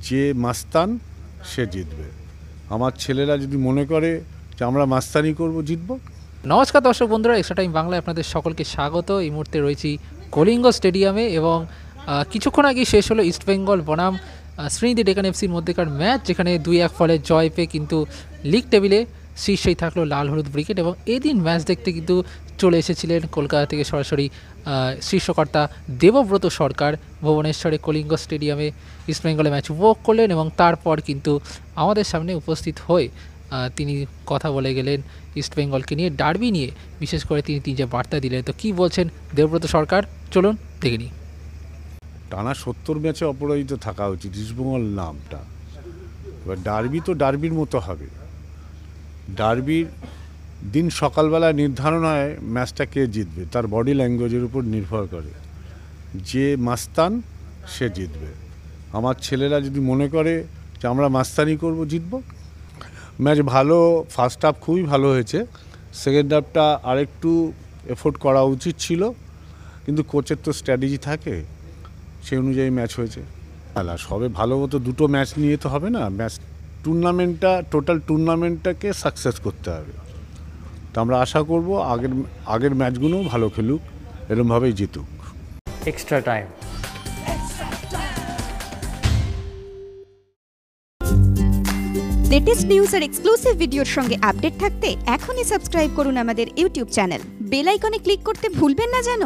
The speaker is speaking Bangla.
যে মাস্তান সে জিতবে। আমার ছেলেরা যদি মনে করে যে আমরা মাস্তানি করব, জিতব। নমস্কার দর্শক বন্ধুরা, এক্সট্রা টাইম বাংলায় আপনাদের সকলকে স্বাগত। এই মুহূর্তে রয়েছি কলিঙ্গ স্টেডিয়ামে এবং কিছুক্ষণ আগে শেষ হলো ইস্টবেঙ্গল বনাম শ্রীনিধি ডেকান এফসির মধ্যেকার ম্যাচ, যেখানে 2-1 ফলে জয় পেয়ে কিন্তু লিগ টেবিলে শীর্ষেই থাকলো লাল হলুদ ব্রিগেড। এবং এদিন ম্যাচ দেখতে কিন্তু চলে এসেছিলেন কলকাতা থেকে সরাসরি শীর্ষকর্তা দেবব্রত সরকার ভুবনেশ্বরে কলিঙ্গ স্টেডিয়ামে ইস্টবেঙ্গলের ম্যাচ উপভোগ করলেন এবং তারপর কিন্তু আমাদের সামনে উপস্থিত হয়ে তিনি কথা বলে গেলেন ইস্টবেঙ্গলকে নিয়ে, ডার্বি নিয়ে বিশেষ করে তিনি যে বার্তা দিলেন। তো কী বলছেন দেবব্রত সরকার, চলুন দেখে নিই। টানা 70 ম্যাচে অপরাজিত থাকা উচিত ইস্টবেঙ্গল নামটা। এবার ডার্বি তো ডার্বির মতো হবে। ডার্বির দিন সকালবেলা নির্ধারণ হয় ম্যাচটা কে জিতবে, তার বডি ল্যাঙ্গুয়েজের উপর নির্ভর করে। যে মাস্তান সে জিতবে। আমার ছেলেরা যদি মনে করে যে আমরা মাস্তানি করব, জিতব। ম্যাচ ভালো, ফার্স্ট হাফ খুবই ভালো হয়েছে, সেকেন্ড হাফটা আরেকটু এফোর্ট করা উচিত ছিল, কিন্তু কোচের তো স্ট্র্যাটেজি থাকে, সেই অনুযায়ী ম্যাচ হয়েছে। সবে ভালো মতো দুটো ম্যাচ নিয়ে তো হবে না, ম্যাচ টোটাল টুর্নামেন্টটাকে সাকসেস করতে হবে। তো আমরা আশা করব আগের ম্যাচগুলোও ভালো খেলুক, এরকমভাবেই জিতুক। Extra time. লেটেস্ট নিউজ আর এক্সক্লুসিভ ভিডিওর সঙ্গে আপডেট থাকতে এখনই সাবস্ক্রাইব করুন আমাদের ইউটিউব চ্যানেল। বেল আইকনে ক্লিক করতে ভুলবেন না যেন।